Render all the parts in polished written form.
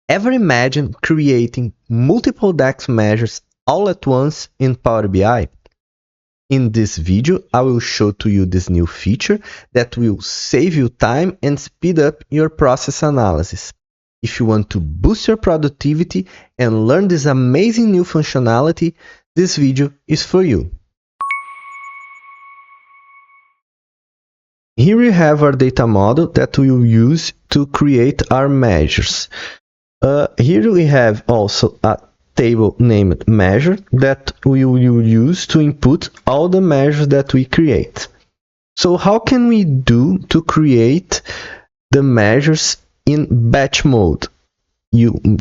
Ever imagine creating multiple DAX measures all at once in Power BI? In this video, I will show to you this new feature that will save you time and speed up your process analysis. If you want to boost your productivity and learn this amazing new functionality, this video is for you. Here we have our data model that we will use to create our measures. Here we have also a table named measure that we will use to input all the measures that we create. So how can we do to create the measures in batch mode,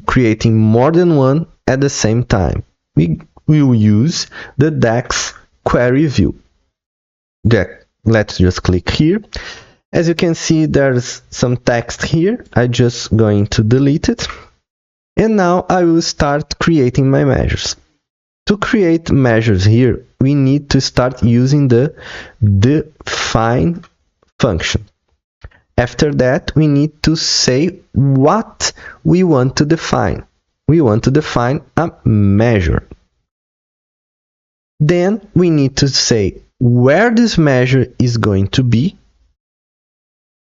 creating more than one at the same time? We will use the DAX Query View. Let's just click here. As you can see, there's some text here. I'm just going to delete it. And now I will start creating my measures. To create measures here, we need to start using the define function. After that, we need to say what we want to define. We want to define a measure. Then we need to say where this measure is going to be,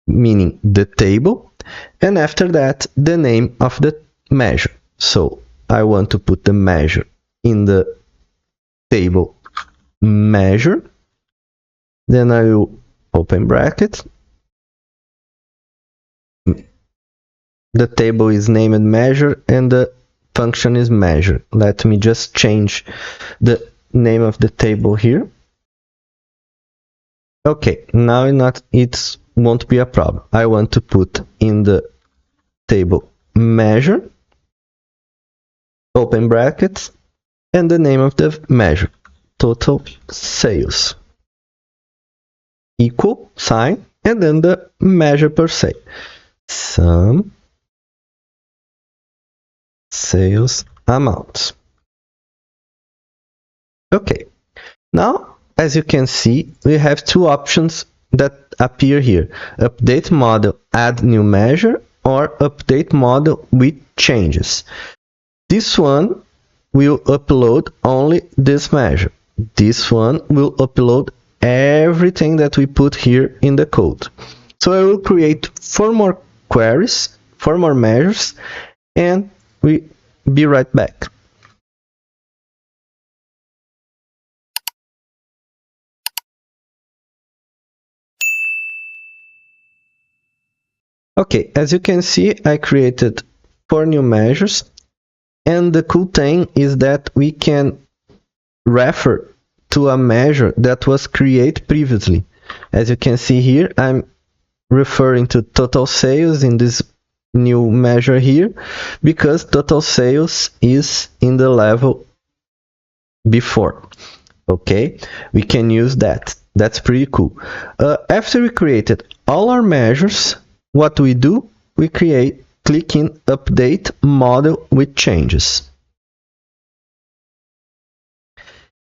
meaning the table, and after that, the name of the measure. So I want to put the measure in the table measure. Then I will open bracket. The table is named measure and the function is measure. Let me just change the name of the table here. Okay, now it won't be a problem. I want to put in the table measure, open brackets, and the name of the measure, total sales, equal sign, and then the measure per se, sum sales amounts. Okay, now as you can see, we have two options that appear here: update model, add new measure, or update model with changes. This one will upload only this measure. This one will upload everything that we put here in the code. So I will create 4 more queries, 4 more measures, and we'll be right back. Okay, as you can see, I created 4 new measures. And the cool thing is that we can refer to a measure that was created previously. As you can see here, I'm referring to total sales in this new measure here, because total sales is in the level before. Okay, we can use that. That's pretty cool. After we created all our measures, what we do? We click in update model with changes.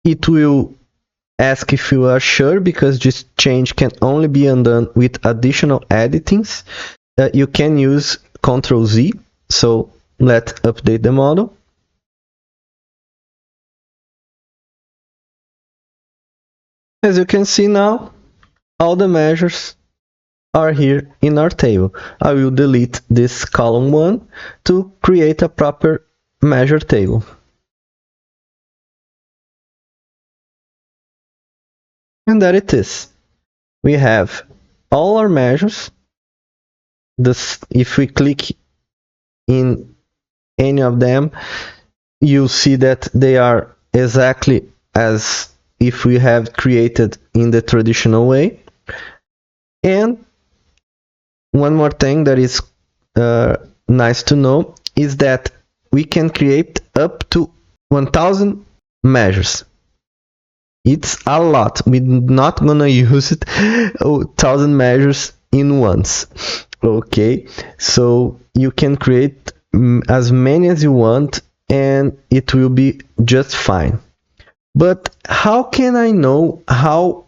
It will ask if you are sure, because this change can only be undone with additional editings. You can use Ctrl Z. So let's update the model. As you can see now, all the measures are here in our table. I will delete this column 1 to create a proper measure table. And there it is. We have all our measures. If we click in any of them, you'll see that they are exactly as if we have created in the traditional way. And one more thing that is nice to know is that we can create up to 1000 measures. It's a lot. We're not gonna use it 1000 measures in once. Okay, so you can create as many as you want and it will be just fine. But how can I know how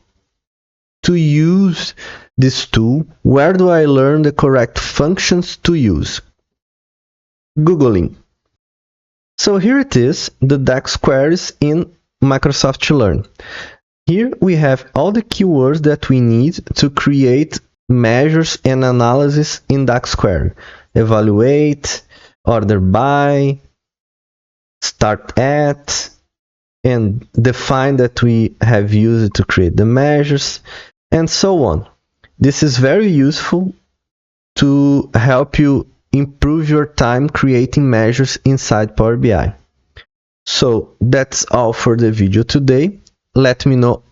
to use this tool? Where do I learn the correct functions to use? Googling. So here it is, the DAX queries in Microsoft Learn. Here we have all the keywords that we need to create measures and analysis in DAX query. Evaluate, order by, start at, and define that we have used to create the measures, and so on. This is very useful to help you improve your time creating measures inside Power BI. So that's all for the video today. Let me know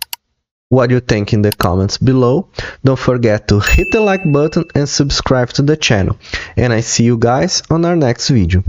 what you think in the comments below. Don't forget to hit the like button and subscribe to the channel. And I see you guys on our next video.